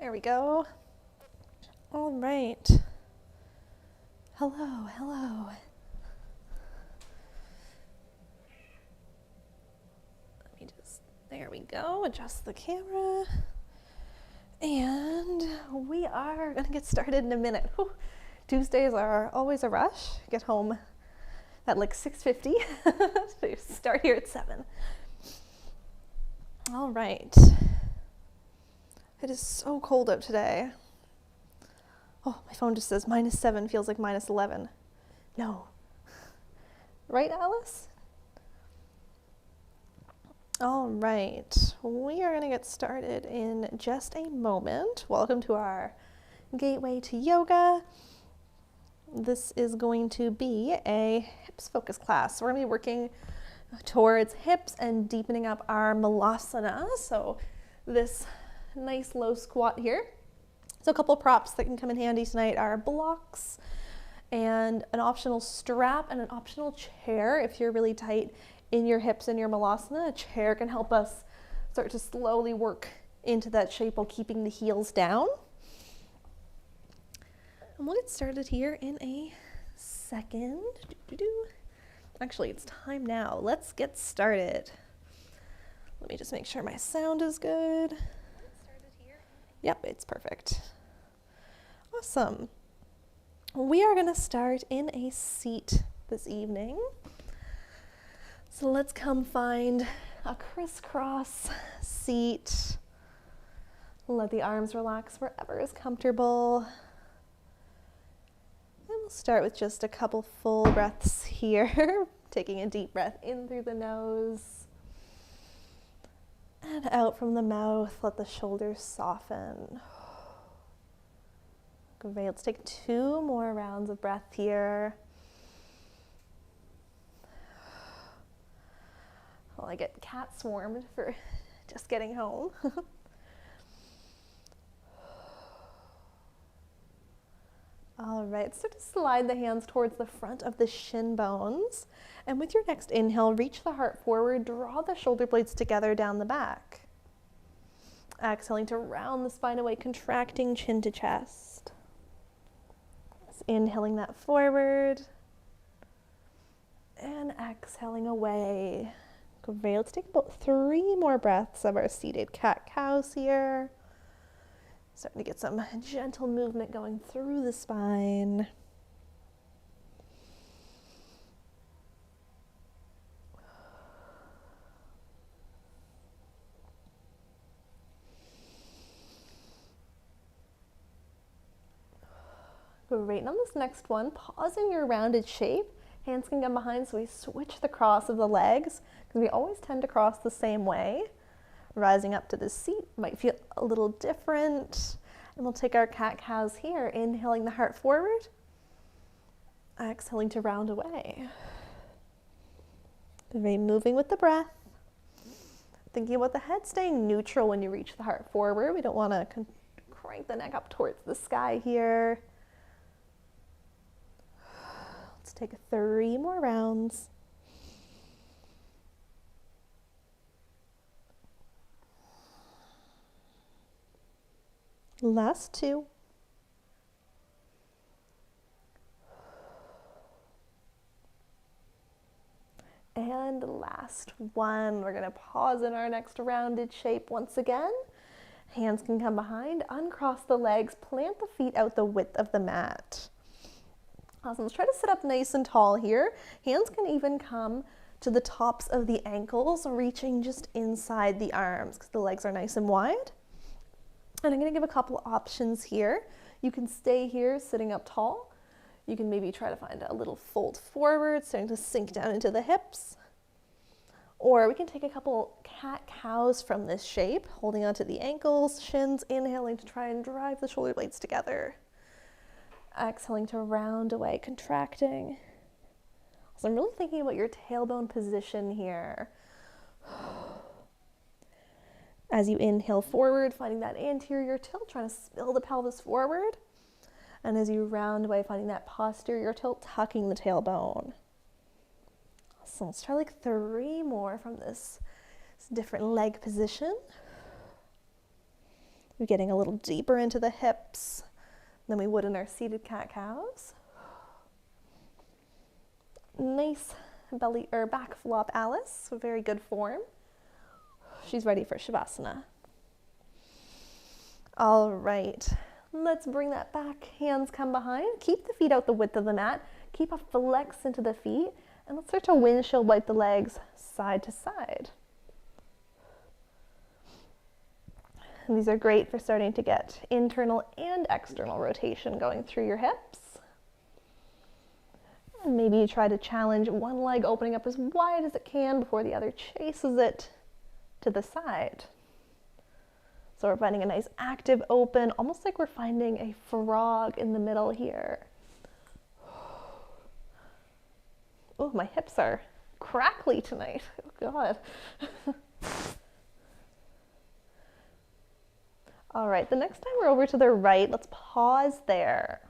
There we go. All right. Hello, hello. Let me just, there we go, adjust the camera. And we are gonna get started in a minute. Whew. Tuesdays are always a rush. Get home at like 6:50. So you start here at 7. All right. It is so cold out today. Oh, my phone just says -7 feels like -11. No. Right, Alice? All right. We are going to get started in just a moment. Welcome to our Gateway to Yoga. This is going to be a hips focus class. We're going to be working towards hips and deepening up our Malasana. So this nice low squat here. So a couple props that can come in handy tonight are blocks and an optional strap and an optional chair. If you're really tight in your hips and your Malasana, a chair can help us start to slowly work into that shape while keeping the heels down. And we'll get started here in a second. Actually, it's time now. Let's get started. Let me just make sure my sound is good. Yep, it's perfect. Awesome. We are going to start in a seat this evening. So let's come find a crisscross seat. Let the arms relax wherever is comfortable. And we'll start with just a couple full breaths here. Taking a deep breath in through the nose and out from the mouth. Let the shoulders soften. Great. Let's take 2 more rounds of breath here. Well, I get cat swarmed for just getting home. All right, start to slide the hands towards the front of the shin bones. And with your next inhale, reach the heart forward, draw the shoulder blades together down the back. Exhaling to round the spine away, contracting chin to chest. Just inhaling that forward. And exhaling away. Great, let's take about 3 more breaths of our seated cat-cows here. Starting to get some gentle movement going through the spine. Great, and on this next one, pause in your rounded shape. Hands can come behind, so we switch the cross of the legs, because we always tend to cross the same way. Rising up to the seat might feel a little different. And we'll take our cat-cows here, inhaling the heart forward, exhaling to round away. Very moving with the breath. Thinking about the head staying neutral when you reach the heart forward. We don't want to crank the neck up towards the sky here. Let's take 3 more rounds. Last 2. And last 1. We're going to pause in our next rounded shape once again. Hands can come behind, uncross the legs, plant the feet out the width of the mat. Awesome, let's try to sit up nice and tall here. Hands can even come to the tops of the ankles, reaching just inside the arms because the legs are nice and wide. And I'm going to give a couple options here. You can stay here sitting up tall. You can maybe try to find a little fold forward, starting to sink down into the hips. Or we can take a couple cat-cows from this shape, holding onto the ankles, shins, inhaling to try and drive the shoulder blades together. Exhaling to round away, contracting. So I'm really thinking about your tailbone position here. As you inhale forward, finding that anterior tilt, trying to spill the pelvis forward. And as you round away, finding that posterior tilt, tucking the tailbone. So let's try like 3 more from this different leg position. We're getting a little deeper into the hips than we would in our seated cat-cows. Nice belly or back flop Alice, so very good form. She's ready for Shavasana. All right, let's bring that back. Hands come behind. Keep the feet out the width of the mat. Keep a flex into the feet. And let's start to windshield wipe the legs side to side. And these are great for starting to get internal and external rotation going through your hips. And maybe you try to challenge one leg opening up as wide as it can before the other chases it to the side. So we're finding a nice active open, almost like we're finding a frog in the middle here. Oh, my hips are crackly tonight. Oh, God. All right, the next time we're over to the right, let's pause there.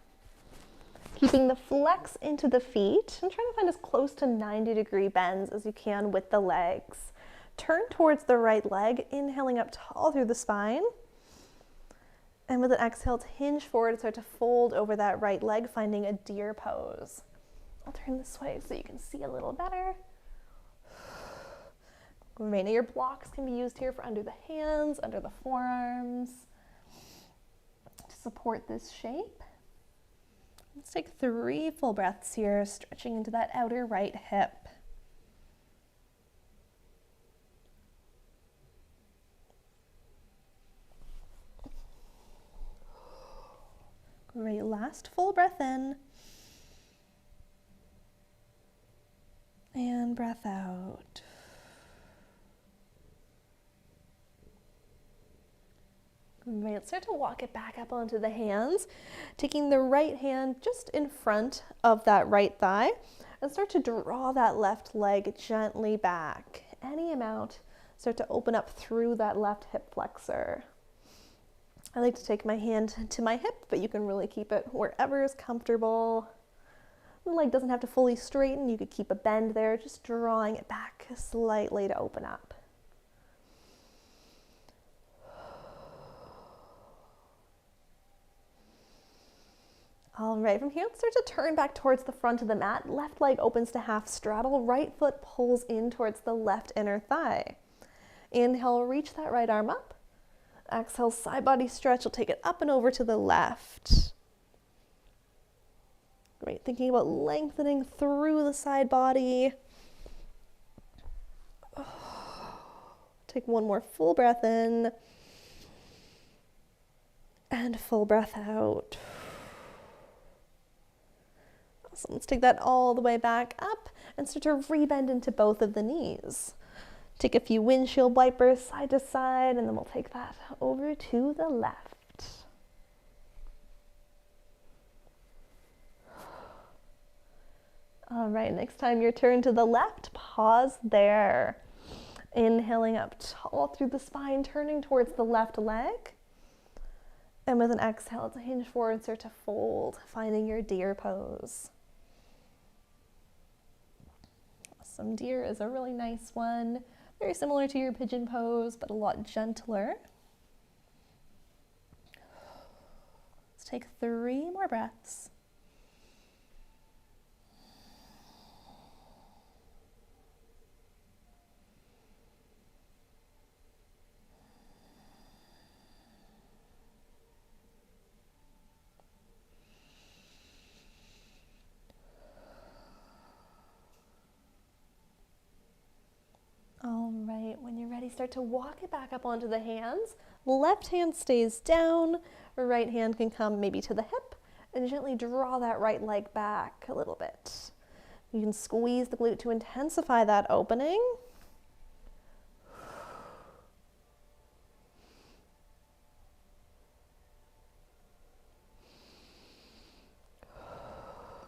Keeping the flex into the feet and trying to find as close to 90-degree bends as you can with the legs. Turn towards the right leg, inhaling up tall through the spine. And with an exhale, hinge forward and start to fold over that right leg, finding a deer pose. I'll turn this way so you can see a little better. Remaining your blocks can be used here for under the hands, under the forearms to support this shape. Let's take 3 full breaths here, stretching into that outer right hip. Great, last full breath in. And breath out. Great, let's start to walk it back up onto the hands, taking the right hand just in front of that right thigh and start to draw that left leg gently back. Any amount, start to open up through that left hip flexor. I like to take my hand to my hip, but you can really keep it wherever is comfortable. The leg doesn't have to fully straighten. You could keep a bend there, just drawing it back slightly to open up. All right, from here, let's start to turn back towards the front of the mat. Left leg opens to half straddle. Right foot pulls in towards the left inner thigh. Inhale, reach that right arm up. Exhale, side body stretch. We'll take it up and over to the left. Great, thinking about lengthening through the side body. Take one more full breath in. And full breath out. Awesome, let's take that all the way back up and start to rebend into both of the knees. Take a few windshield wipers side to side, and then we'll take that over to the left. All right, next time your turn to the left, pause there. Inhaling up tall through the spine, turning towards the left leg. And with an exhale, to hinge forward and start to fold, finding your deer pose. Awesome, deer is a really nice one. Very similar to your pigeon pose, but a lot gentler. Let's take 3 more breaths. All right, when you're ready, start to walk it back up onto the hands. Left hand stays down, right hand can come maybe to the hip, and gently draw that right leg back a little bit. You can squeeze the glute to intensify that opening.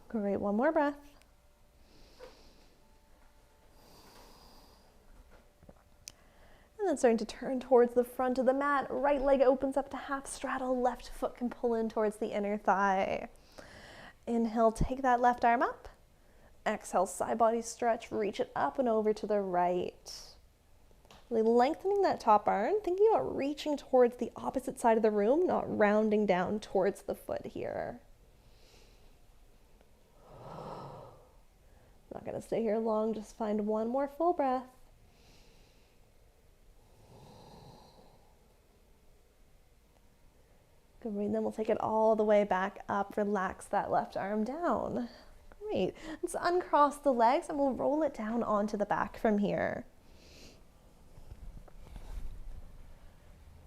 Great, one more breath. And then starting to turn towards the front of the mat. Right leg opens up to half straddle. Left foot can pull in towards the inner thigh. Inhale, take that left arm up. Exhale, side body stretch. Reach it up and over to the right. Really lengthening that top arm, thinking about reaching towards the opposite side of the room, not rounding down towards the foot here. Not going to stay here long, just find one more full breath. Good, and then we'll take it all the way back up, relax that left arm down. Great, let's uncross the legs and we'll roll it down onto the back from here.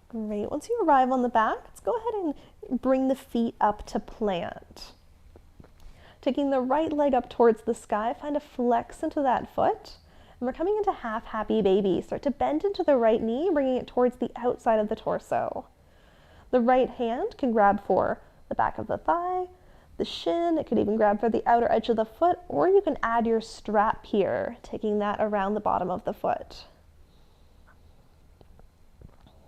Great, once you arrive on the back, let's go ahead and bring the feet up to plant. Taking the right leg up towards the sky, find a flex into that foot. And we're coming into half happy baby. Start to bend into the right knee, bringing it towards the outside of the torso. The right hand can grab for the back of the thigh, the shin, it could even grab for the outer edge of the foot, or you can add your strap here, taking that around the bottom of the foot.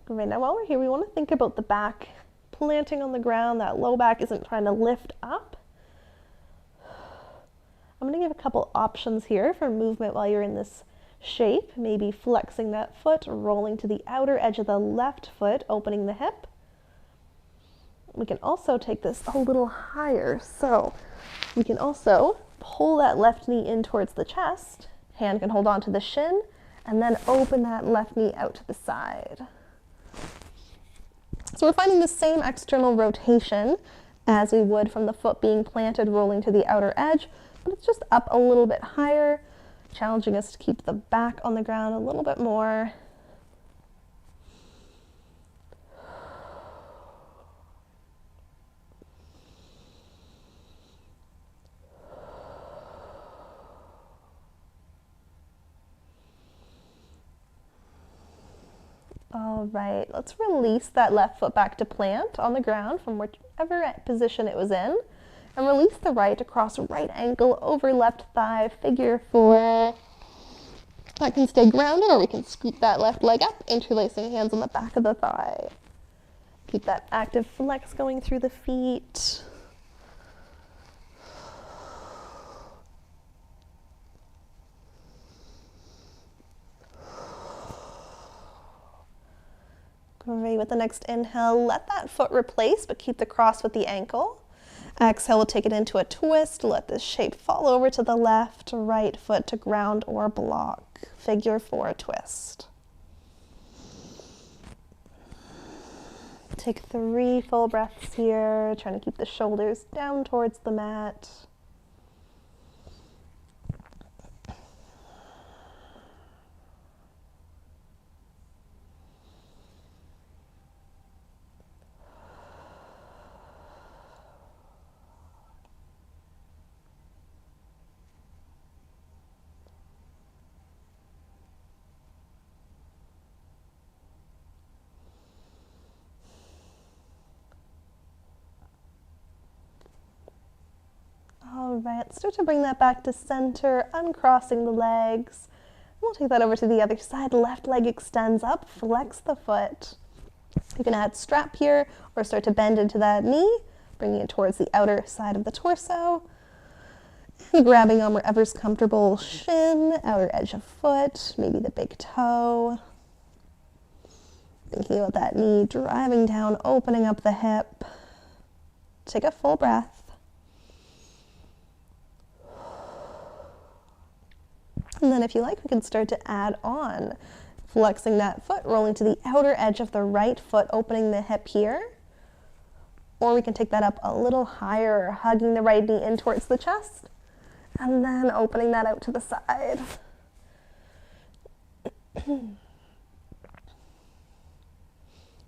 Right now, while we're here, we want to think about the back planting on the ground. That low back isn't trying to lift up. I'm going to give a couple options here for movement while you're in this shape. Maybe flexing that foot, rolling to the outer edge of the left foot, opening the hip. We can also take this a little higher. So we can also pull that left knee in towards the chest. Hand can hold on to the shin, and then open that left knee out to the side. So we're finding the same external rotation as we would from the foot being planted, rolling to the outer edge, but it's just up a little bit higher, challenging us to keep the back on the ground a little bit more. All right, let's release that left foot back to plant on the ground from whichever position it was in, and release the right across right ankle over left thigh, figure four. That can stay grounded, or we can scoop that left leg up, interlacing hands on the back of the thigh. Keep that active flex going through the feet. Great, with the next inhale, let that foot replace, but keep the cross with the ankle. Exhale, we'll take it into a twist. Let this shape fall over to the left, right foot to ground or block. Figure four twist. Take 3 full breaths here, trying to keep the shoulders down towards the mat. All right, let's start to bring that back to center, uncrossing the legs. We'll take that over to the other side. Left leg extends up, flex the foot. You can add strap here or start to bend into that knee, bringing it towards the outer side of the torso. And grabbing on wherever's comfortable, shin, outer edge of foot, maybe the big toe. Thinking about that knee driving down, opening up the hip. Take a full breath. And then if you like, we can start to add on, flexing that foot, rolling to the outer edge of the right foot, opening the hip here. Or we can take that up a little higher, hugging the right knee in towards the chest, and then opening that out to the side.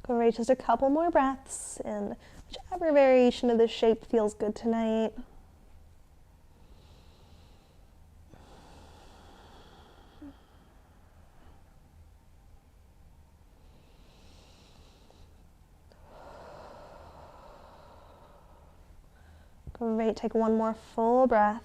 Great, just a couple more breaths in whichever variation of this shape feels good tonight. Great, take one more full breath.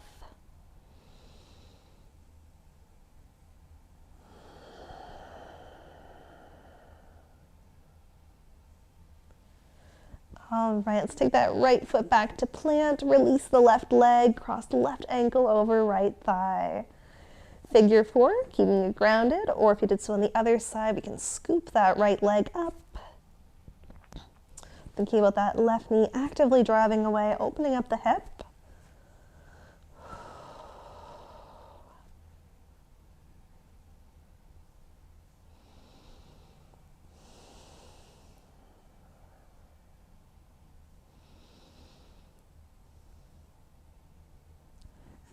All right, let's take that right foot back to plant, release the left leg, cross the left ankle over right thigh. figure four, keeping it grounded, or if you did so on the other side, we can scoop that right leg up. Thinking about that left knee actively driving away, opening up the hip.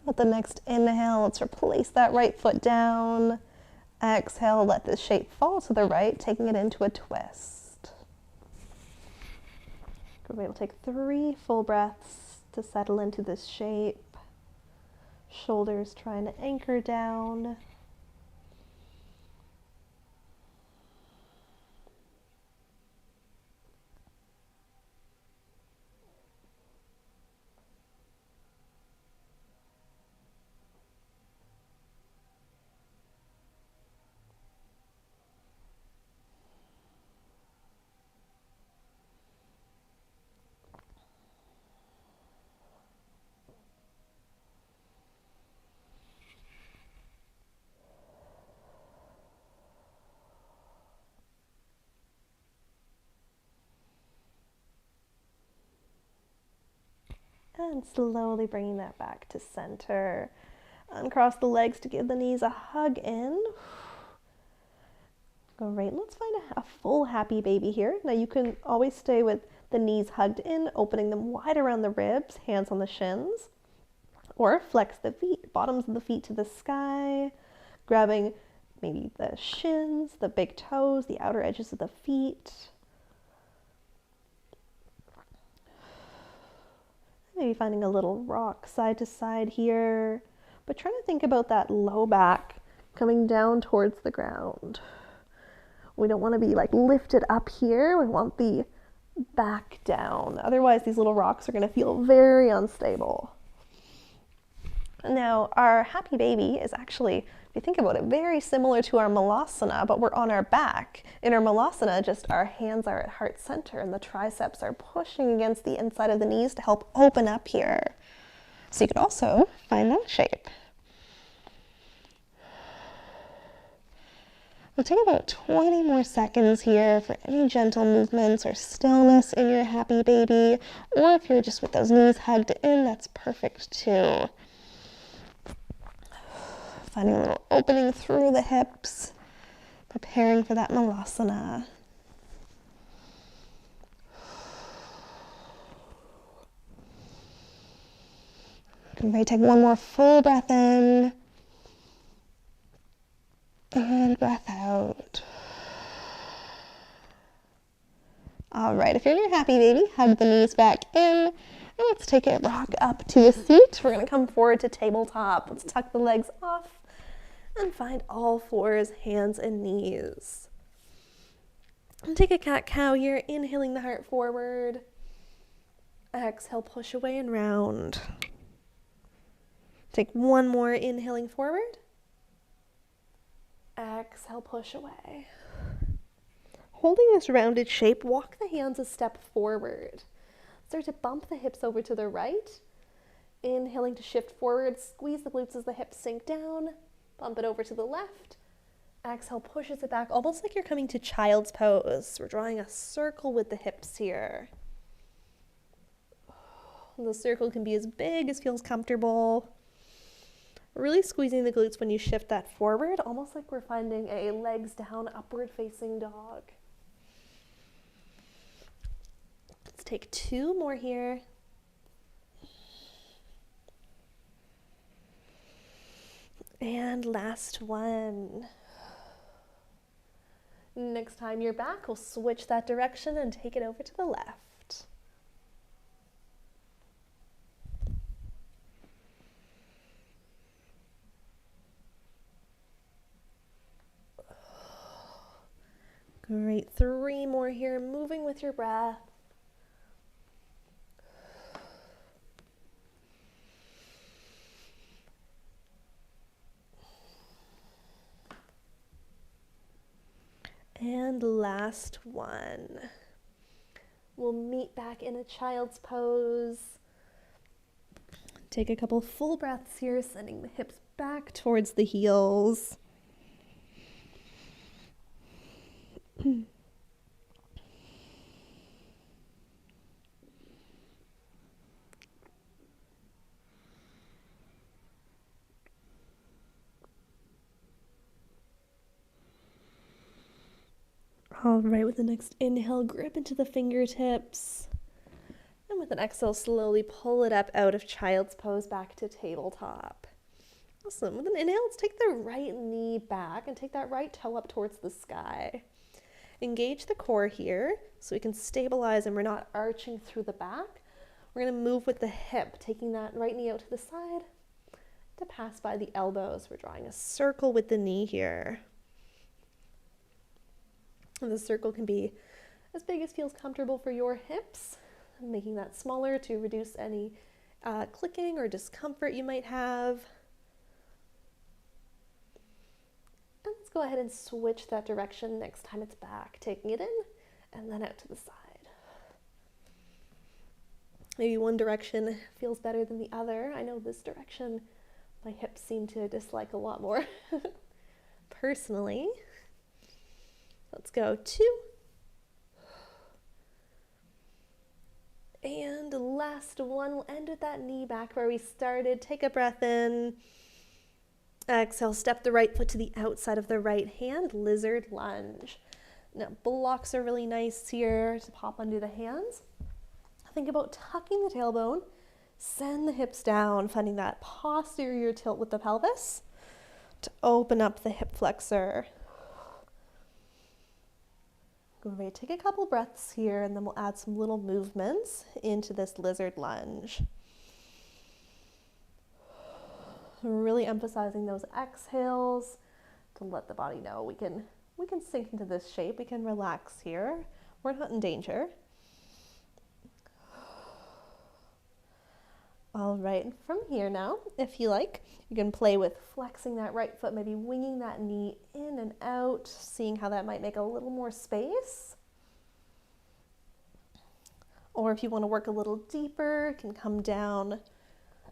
With the next inhale, let's replace that right foot down. Exhale, let this shape fall to the right, taking it into a twist. We'll be able to take 3 full breaths to settle into this shape. Shoulders trying to anchor down. And slowly bringing that back to center. Uncross the legs to give the knees a hug in. Great, let's find a full happy baby here. Now you can always stay with the knees hugged in, opening them wide around the ribs, hands on the shins. Or flex the feet, bottoms of the feet to the sky, grabbing maybe the shins, the big toes, the outer edges of the feet. Maybe finding a little rock side to side here, but trying to think about that low back coming down towards the ground. We don't want to be like lifted up here. We want the back down. Otherwise, these little rocks are going to feel very unstable. Now, our happy baby is actually, if you think about it, very similar to our Malasana, but we're on our back. In our Malasana, just our hands are at heart center and the triceps are pushing against the inside of the knees to help open up here. So you could also find that shape. We'll take about 20 more seconds here for any gentle movements or stillness in your happy baby, or if you're just with those knees hugged in, that's perfect too. Finding a little opening through the hips, preparing for that Malasana. Everybody take one more full breath in, and breath out. All right, if you're in your happy baby, hug the knees back in, and let's take it rock up to a seat. We're gonna come forward to tabletop. Let's tuck the legs off and find all fours, hands and knees. And take a cat-cow here, inhaling the heart forward. Exhale, push away and round. Take one more, inhaling forward. Exhale, push away. Holding this rounded shape, walk the hands a step forward. Start to bump the hips over to the right. Inhaling to shift forward, squeeze the glutes as the hips sink down. Bump it over to the left. Exhale, pushes it back, almost like you're coming to child's pose. We're drawing a circle with the hips here. The circle can be as big as feels comfortable. Really squeezing the glutes when you shift that forward, almost like we're finding a legs down, upward facing dog. Let's take 2 more here. And last one. Next time you're back, we'll switch that direction and take it over to the left. Great, 3 more here, moving with your breath. And last one. We'll meet back in a child's pose. Take a couple full breaths here, sending the hips back towards the heels. All right, with the next inhale, grip into the fingertips. And with an exhale, slowly pull it up out of child's pose back to tabletop. Awesome. With an inhale, let's take the right knee back and take that right toe up towards the sky. Engage the core here so we can stabilize and we're not arching through the back. We're going to move with the hip, taking that right knee out to the side to pass by the elbows. We're drawing a circle with the knee here. And the circle can be as big as feels comfortable for your hips, making that smaller to reduce any clicking or discomfort you might have. And let's go ahead and switch that direction next time it's back, taking it in and then out to the side. Maybe one direction feels better than the other. I know this direction my hips seem to dislike a lot more personally. Let's go 2. And last one, we'll end with that knee back where we started. Take a breath in. Exhale, step the right foot to the outside of the right hand, lizard lunge. Now, blocks are really nice here to pop under the hands. Think about tucking the tailbone, send the hips down, finding that posterior tilt with the pelvis to open up the hip flexor. Great, take a couple breaths here and then we'll add some little movements into this lizard lunge. Really emphasizing those exhales to let the body know we can sink into this shape. We can relax here. We're not in danger. All right, from here now, if you like, you can play with flexing that right foot, maybe winging that knee in and out, seeing how that might make a little more space. Or if you want to work a little deeper, you can come down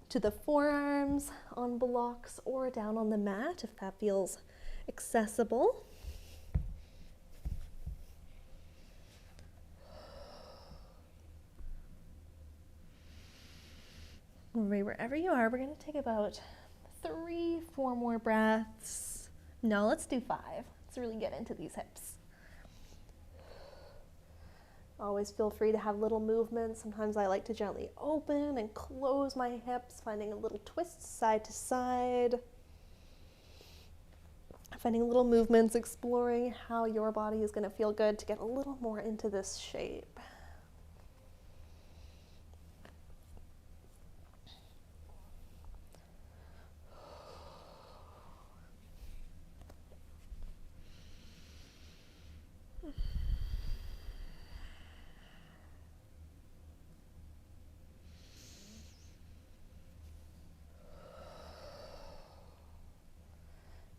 to the forearms on blocks or down on the mat if that feels accessible. All right, wherever you are, we're going to take about 3-4 more breaths. No, let's do 5. Let's really get into these hips. Always feel free to have little movements. Sometimes I like to gently open and close my hips, finding a little twist side to side. Finding little movements, exploring how your body is going to feel good to get a little more into this shape.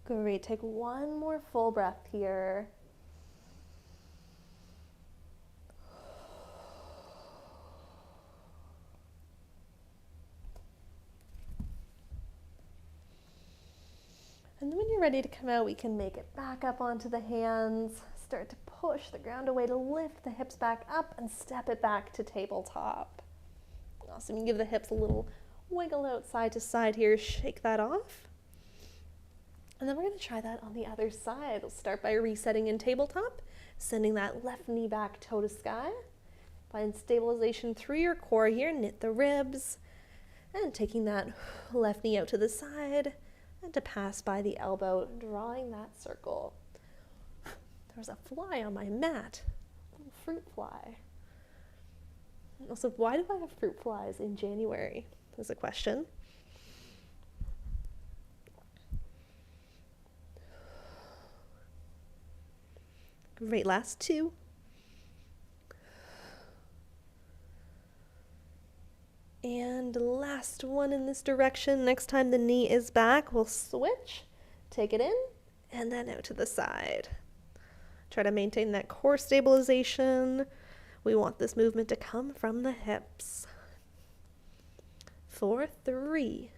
Great, take one more full breath here. And then when you're ready to come out, we can make it back up onto the hands, start to push the ground away to lift the hips back up and step it back to tabletop. Awesome, you can give the hips a little wiggle out side to side here, shake that off. And then we're going to try that on the other side. We'll start by resetting in tabletop, sending that left knee back toe to sky. Find stabilization through your core here, knit the ribs, and taking that left knee out to the side and to pass by the elbow, drawing that circle. There's a fly on my mat, a little fruit fly. Also, why do I have fruit flies in January? There's a question. Great, last 2. And last one in this direction. Next time the knee is back, we'll switch, take it in, and then out to the side. Try to maintain that core stabilization. We want this movement to come from the hips. For 3.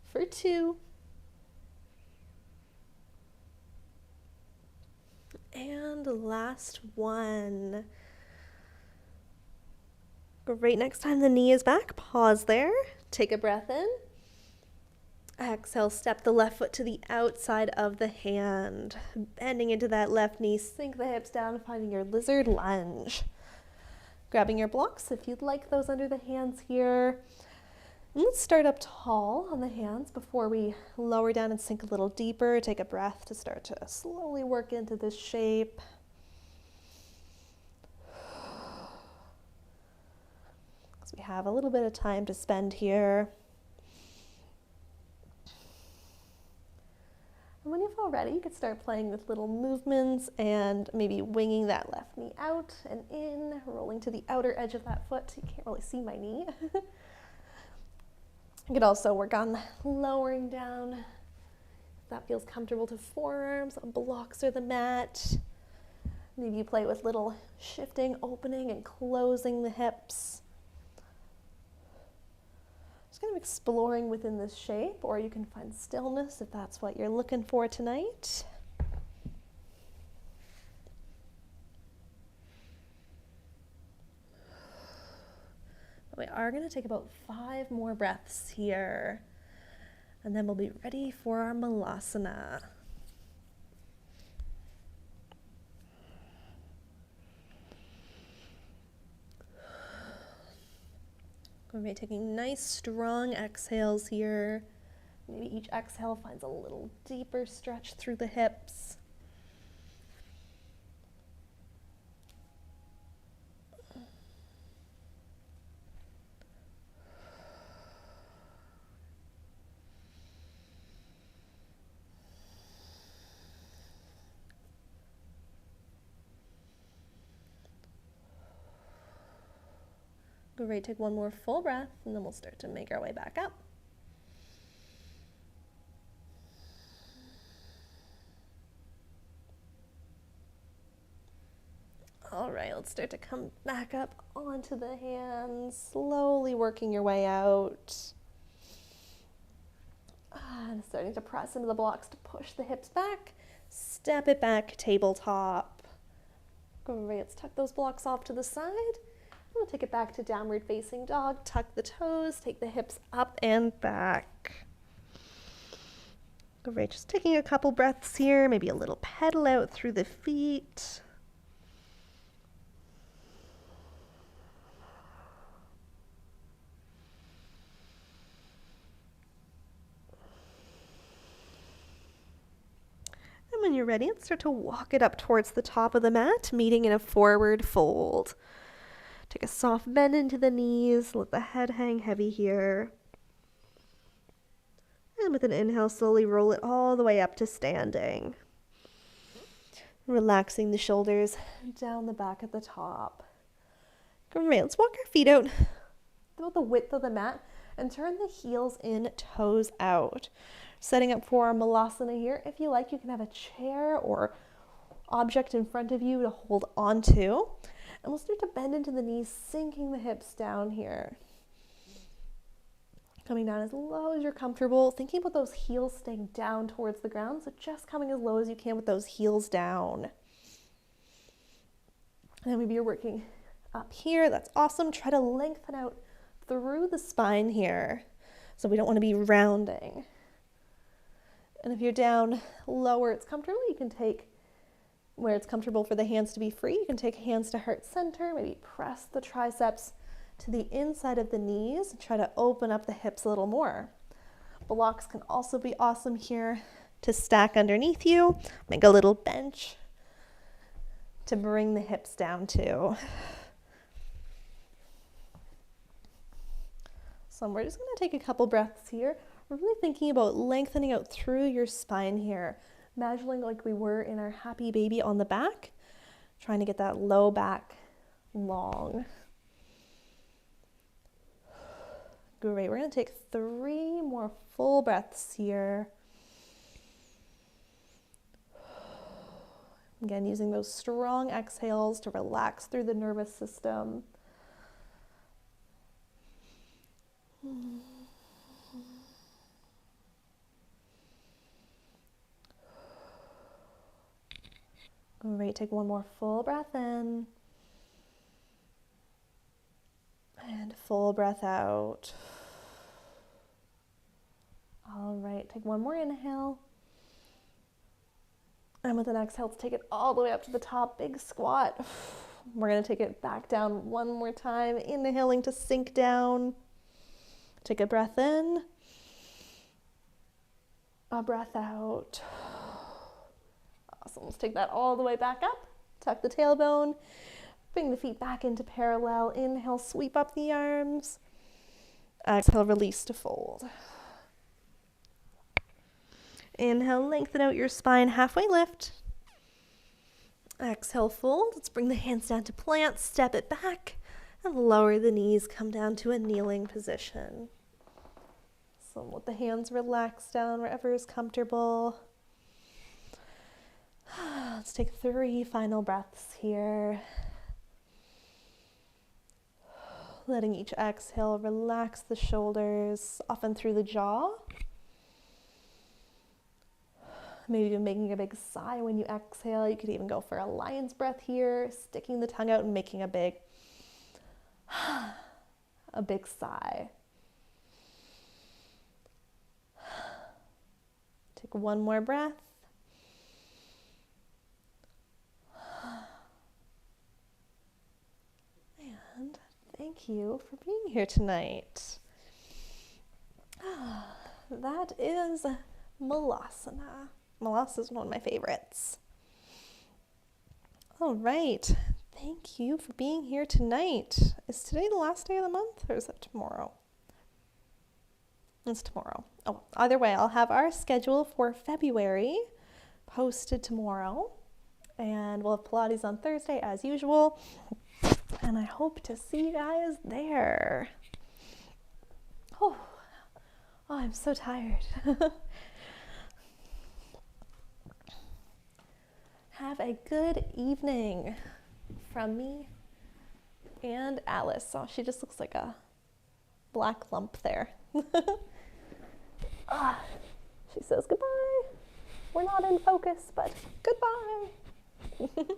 For 2. And last one. Great. Next time the knee is back, pause there. Take a breath in. Exhale, step the left foot to the outside of the hand. Bending into that left knee, sink the hips down, finding your lizard lunge. Grabbing your blocks if you'd like those under the hands here. And let's start up tall on the hands before we lower down and sink a little deeper. Take a breath to start to slowly work into this shape. So we have a little bit of time to spend here. And when you feel ready, you can start playing with little movements and maybe winging that left knee out and in, rolling to the outer edge of that foot. You can't really see my knee. You could also work on lowering down if that feels comfortable to forearms on blocks or the mat. Maybe you play with little shifting, opening, and closing the hips. Just kind of exploring within this shape, or you can find stillness if that's what you're looking for tonight. We are going to take about 5 more breaths here, and then we'll be ready for our Malasana. We're going to be taking nice, strong exhales here. Maybe each exhale finds a little deeper stretch through the hips. Great, take one more full breath, and then we'll start to make our way back up. All right, let's start to come back up onto the hands, slowly working your way out. And starting to press into the blocks to push the hips back, step it back, tabletop. Great, let's tuck those blocks off to the side. We'll take it back to downward facing dog, tuck the toes, take the hips up and back. Great, just taking a couple breaths here, maybe a little pedal out through the feet. And when you're ready, let's start to walk it up towards the top of the mat, meeting in a forward fold. Take a soft bend into the knees, let the head hang heavy here. And with an inhale, slowly roll it all the way up to standing. Relaxing the shoulders down the back at the top. Great, let's walk our feet out about the width of the mat and turn the heels in, toes out. Setting up for our Malasana here. If you like, you can have a chair or object in front of you to hold onto. And we'll start to bend into the knees, sinking the hips down here. Coming down as low as you're comfortable, thinking about those heels staying down towards the ground, so just coming as low as you can with those heels down. And then maybe you're working up here, that's awesome. Try to lengthen out through the spine here, so we don't want to be rounding. And if you're down lower, it's comfortable, you can take where it's comfortable for the hands to be free. You can take hands to heart center, maybe press the triceps to the inside of the knees and try to open up the hips a little more. Blocks can also be awesome here to stack underneath you. Make a little bench to bring the hips down to. So we're just going to take a couple breaths here. We're really thinking about lengthening out through your spine here. Imagining like we were in our happy baby on the back, trying to get that low back long. Great, we're going to take 3 more full breaths here. Again, using those strong exhales to relax through the nervous system. All right, take one more full breath in. And full breath out. All right, take one more inhale. And with an exhale, let's take it all the way up to the top, big squat. We're gonna take it back down one more time, inhaling to sink down. Take a breath in, a breath out. Awesome, let's take that all the way back up. Tuck the tailbone, bring the feet back into parallel. Inhale, sweep up the arms. Exhale, release to fold. Inhale, lengthen out your spine, halfway lift. Exhale, fold. Let's bring the hands down to plant, step it back, and lower the knees, come down to a kneeling position. So let the hands relax down wherever is comfortable. Let's take 3 final breaths here. Letting each exhale relax the shoulders, soften through the jaw. Maybe even making a big sigh when you exhale. You could even go for a lion's breath here, sticking the tongue out and making a big sigh. Take one more breath. And thank you for being here tonight. That is Malasana. Malasana is one of my favorites. All right. Thank you for being here tonight. Is today the last day of the month or is it tomorrow? It's tomorrow. Oh, either way, I'll have our schedule for February posted tomorrow. And we'll have Pilates on Thursday as usual. And I hope to see you guys there. Oh I'm so tired. Have a good evening from me and Alice. Oh, she just looks like a black lump there. She says goodbye. We're not in focus, but goodbye.